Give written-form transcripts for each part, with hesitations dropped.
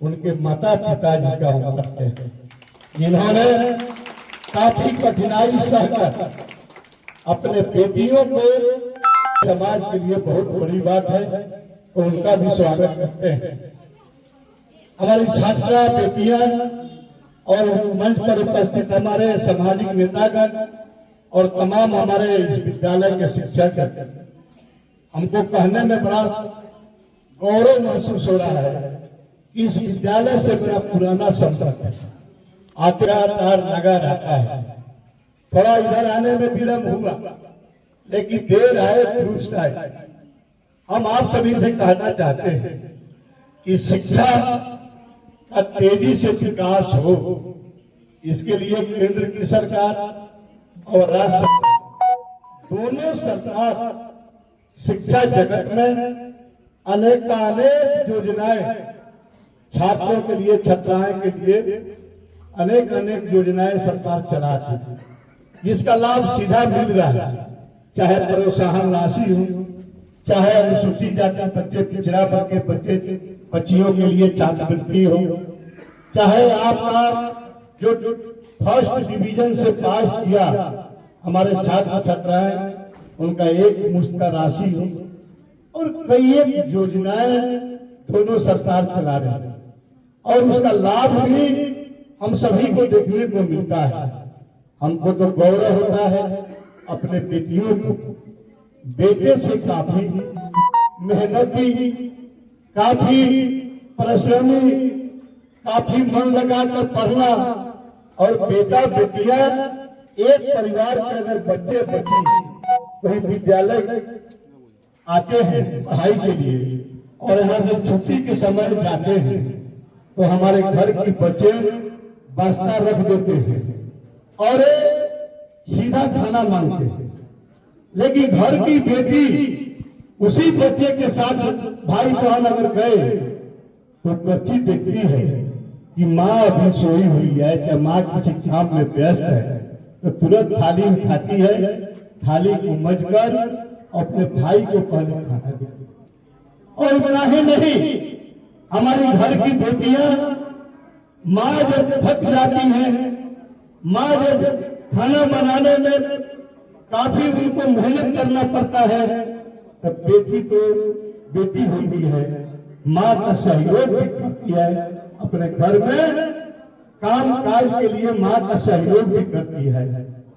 उनके माता पिताजी का हम करते हैं, जिन्होंने काफी कठिनाई सहकर अपने बेटियों को समाज के लिए बहुत बड़ी बात है, तो उनका भी स्वागत करते हैं। हमारी छात्रा बेटियां और मंच पर उपस्थित हमारे सामाजिक नेतागण और तमाम हमारे इस विद्यालय के शिक्षक, हमको कहने में बड़ा गौरव महसूस हो रहा है कि इस विद्यालय से बड़ा पुराना संपर्क है। आखिरकार नगर आता है, थोड़ा इधर आने में विलंब हुआ, लेकिन देर आए दुरुस्त आए। हम आप सभी से कहना चाहते हैं कि शिक्षा का तेजी से विकास हो, इसके लिए केंद्र की सरकार और राज्य सरकार, दोनों सरकार शिक्षा जगत में अनेक योजनाएं छात्रों के लिए, छात्राएं के लिए अनेक योजनाएं सरकार चलाती है, जिसका लाभ सीधा मिल रहा है। चाहे प्रोत्साहन राशि हो, चाहे अनुसूचित जाति बच्चे, पिछड़ा वर्ग के बच्चे बच्चियों के लिए छात्रवृत्ति हो, चाहे आपका जो फर्स्ट डिवीजन से पास किया हमारे छात्र छात्राएं, उनका एक मुश्त राशि हो, और कई एक योजनाएं दोनों सरकार चला रहे हैं, और उसका लाभ भी हम सभी को देखने को मिलता है। हमको तो गौरव होता है अपने बेटियों को, बेटे से काफी मेहनती, काफी परिश्रमी, काफी मन लगाकर पढ़ना, और बेटा बेटियां एक परिवार के अगर बच्चे बच्ची कोई विद्यालय आते हैं पढ़ाई के लिए और यहाँ से छुट्टी के समय जाते हैं, तो हमारे घर के बच्चे बस्ता रख देते हैं और सीधा खाना मांगते हैं। लेकिन घर की बेटी उसी बच्चे के साथ भाई बहन अगर गए तो बच्ची देखती है कि माँ अभी सोई हुई है, चाहे माँ किसी काम में व्यस्त है, तो तुरंत थाली उठाती है, थाली को मजकर अपने भाई को पहले खाना देती है। और इतना ही नहीं, हमारी घर की बेटियां माँ जब थक जाती हैं, माँ जब खाना बनाने में काफी उनको मेहनत करना पड़ता है, तब बेटी तो बेटी होती है, माँ का सहयोग भी करती है, अपने घर में काम काज के लिए माँ का सहयोग भी करती है,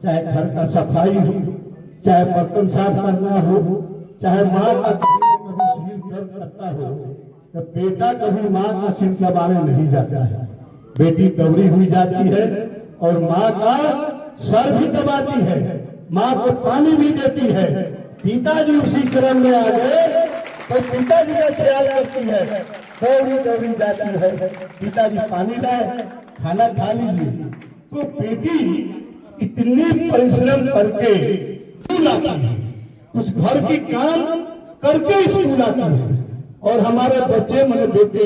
चाहे घर का सफाई हो, चाहे बर्तन साफ करना हो, चाहे माँ का कभी सिर दर्द करता हो, तो बेटा कभी माँ का सिर दबाने नहीं जाता है, बेटी दौड़ी हुई जाती है और माँ का सर भी दबाती है, माँ को पानी भी देती है। पिताजी उसी क्रम में आ गए तो पिताजी का ख्याल करती है, दौड़ी जाती है, पिताजी पानी लाए, खाना खा लीजिए। तो बेटी इतनी परिश्रम करके स्कूल आती है, उस घर की काम करके स्कूल आती है, और हमारे बच्चे मेरे बेटे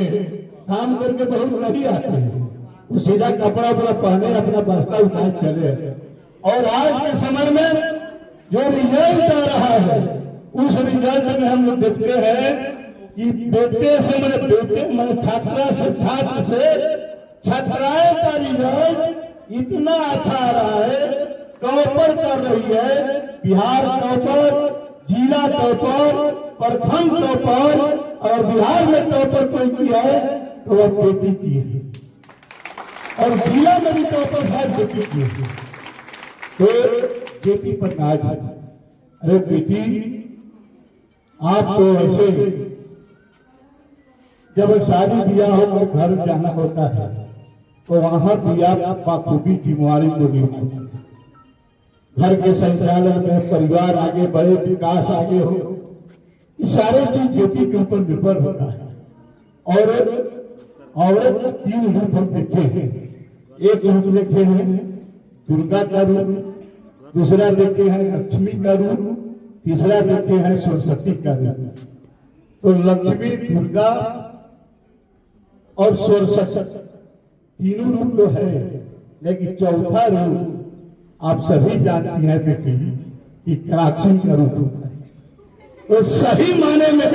काम करके बहुत नहीं आते हैं, वो सीधा कपड़ा उपड़ा पहने अपना बस्ता उठाए चले। और आज के समय में जो रिजल्ट आ रहा है, उस रिजल्ट में हम लोग देखते हैं कि बेटे से मेरे बेटे, मेरे छात्रा से छात्र से छात्राएं का रिजल्ट इतना अच्छा आ रहा है, टॉपर कर रही है, बिहार टॉपर, जिला टॉपर, प्रखंड टॉपर, और बिहार में टॉपर कोई किया है तो वह बेटी की है, और जिला में भी टॉपर शायद बेटी की है। तो बेटी पर नाज है, अरे बेटी आप तो ऐसे जब शादी ब्याह होकर घर जाना होता है तो वहां भी आप बाखूबी जिम्मेवारी को निभाते हैं, घर के संचालन में परिवार आगे बढ़े, विकास आगे हो, ये सारे चीज बेटी के ऊपर निर्भर होता है। और औरत के तीन रूप हम देखे हैं, एक रूप देखे हैं दुर्गा का रूप, दूसरा देखे हैं लक्ष्मी का रूप, तीसरा देखे हैं सरस्वती का रूप। तो लक्ष्मी, दुर्गा और सरस्वती तीनों रूप तो है, लेकिन चौथा रूप आप सभी जानती हैं बेटी कि कराक्षी का रूप होता है। तो सही माने में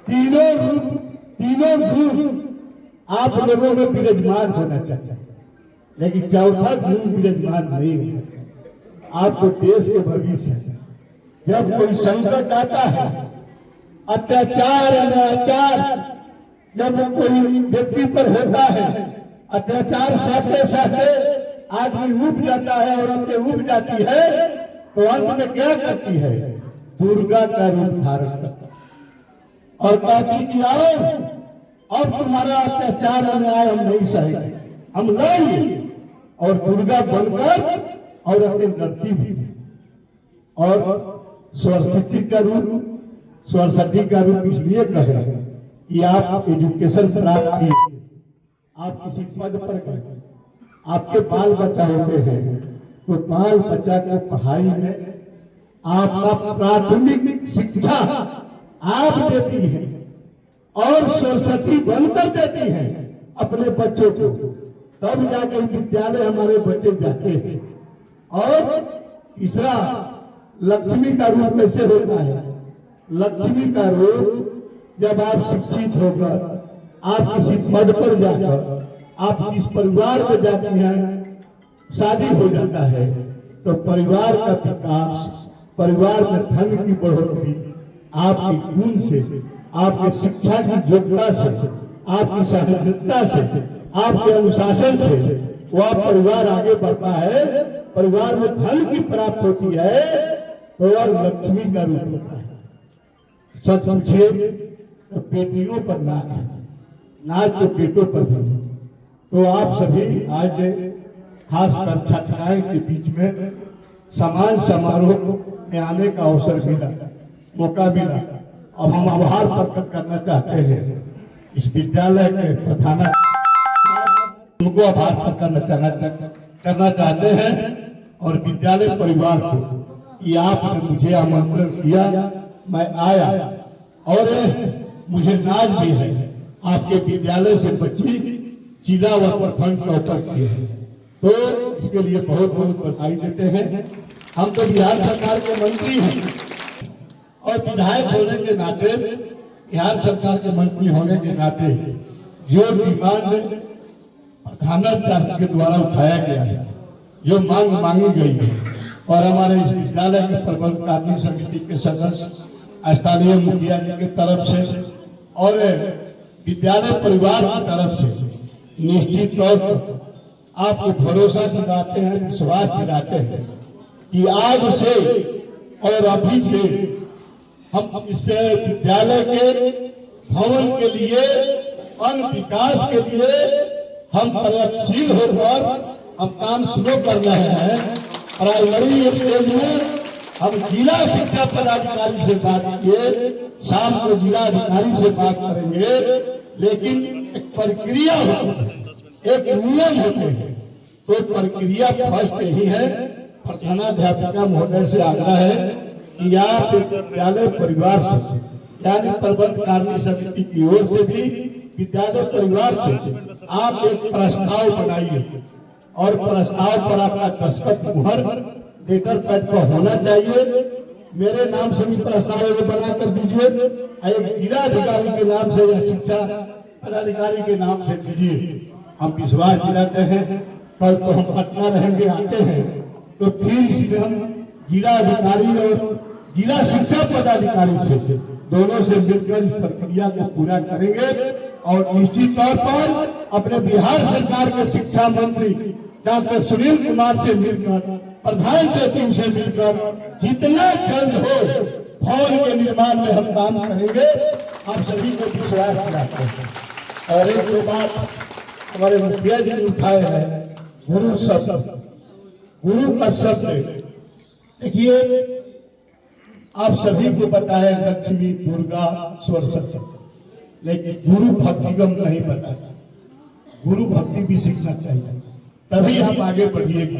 तीनों रूप आप लोगों में विराजमान होना चाहिए, लेकिन चौथा गुण विराजमान नहीं होना चाहिए। आपको देश के भविष्य है। जब कोई संकट आता है, अत्याचार अनाचार जब कोई व्यक्ति पर होता है, अत्याचार सहते सहते आदमी उब जाता है, औरतें उब जाती है, तो अंत में क्या करती है? दुर्गा का रूप धारण करता है और कहती कि आओ अब तुम्हारा अत्याचार अन्याय हम नहीं सहेंगे, हम लड़ेंगे। और दुर्गा बनकर और अपनी लड़ती भी। और सरस्वती का रूप इसलिए कहे कि आप एजुकेशन प्राप्त किए, आप किसी पद पर गए, आपके बाल बच्चा होते हैं, तो बाल बच्चा को पढ़ाई में आपका प्राथमिक शिक्षा आप देती हैं और सरस्वती बनकर देती हैं अपने बच्चों को, तब जाकर विद्यालय हमारे बच्चे जाते हैं। और तीसरा, लक्ष्मी का रूप कैसे होता है? लक्ष्मी का रूप जब आप शिक्षित होकर आप किसी पद पर जाकर आप जिस परिवार में जाती हैं, शादी हो जाता है, तो परिवार का विकास, परिवार में धन की बढ़ोतरी आपके गुण से, आपके शिक्षा की योग्यता से, आपकी सहनशीलता से, आपके अनुशासन से वह परिवार आगे बढ़ता है, परिवार में धन की प्राप्त होती है, तो वह लक्ष्मी का रूप होता है। सच पूछिए तो बेटियों पर नाच है, नाच तो बेटों पर भी है। तो आप सभी आज खासकर छात्राएं के बीच में समान समारोह में आने का अवसर मिला, मौका मिला। अब हम आभार प्रकट करना चाहते हैं इस विद्यालय के प्रधान, उनको आभार प्रकट करना चाहते हैं और विद्यालय परिवार को कि आपने मुझे आमंत्रण किया, मैं आया और मुझे नाज भी है आपके विद्यालय से बच्ची जिला व प्रखंड टॉपर किए हैं, तो इसके लिए बहुत बहुत बधाई देते हैं। हम तो बिहार सरकार के मंत्री हैं और विधायक होने के नाते, बिहार सरकार के मंत्री होने के नाते जो डिमांड प्रधानाचार्य के द्वारा उठाया गया है, जो मांग मांगी गई है, और हमारे इस विद्यालय के प्रबंध कार्य समिति के सदस्य, स्थानीय मुखिया जी की तरफ से और विद्यालय परिवार की तरफ से निश्चित तौर पर आपको भरोसा दिलाते हैं, विश्वास दिलाते हैं कि आज से और अभी से हम इस विद्यालय के भवन के लिए, अन्य विकास के लिए हम प्रयत्नशील होकर हम काम शुरू कर रहे हैं। प्राइमरी स्टेज में हम जिला शिक्षा पदाधिकारी से बात किए, शाम को जिला अधिकारी से बात करेंगे, लेकिन एक प्रक्रिया होती है, एक नियम होते हैं, तो प्रक्रिया फर्स्ट यही है। प्रधानाध्यापिका महोदय से आग्रह है कि आप विद्यालय परिवार से, यानी प्रबंध कार्य समिति की ओर से भी विद्यालय परिवार से आप एक प्रस्ताव बनाइए और प्रस्ताव पर आपका दस्तखत मुहर लेटर पैड पर होना चाहिए। मेरे नाम से भी प्रस्ताव बना कर दीजिए, एक जिला अधिकारी के नाम से या शिक्षा पदाधिकारी के नाम से दीजिए। हम विश्वास दिलाते हैं, कल तो हम पटना रहेंगे, आते हैं, तो फिर इसमें हम जिला अधिकारी और जिला शिक्षा पदाधिकारी से दोनों से मिलकर इस प्रक्रिया को पूरा करेंगे और निश्चित तौर पर अपने बिहार सरकार के शिक्षा मंत्री डॉक्टर सुनील कुमार से मिलकर, प्रधान सचिव से मिलकर जितना जल्द हो भवन के निर्माण में हम काम करेंगे। आप सभी को विश्वास दिलाते हैं। और एक दो बात हमारे मुखिया जी ने उठाए हैं, गुरु शब्द, गुरु का शब्द देखिए, आप सभी को बताया लक्ष्मी, दुर्गा, सरस्वती, लेकिन गुरु भक्तिगम नहीं बताता। गुरु भक्ति भी सीखना चाहिए, तभी हम आगे बढ़िएगा।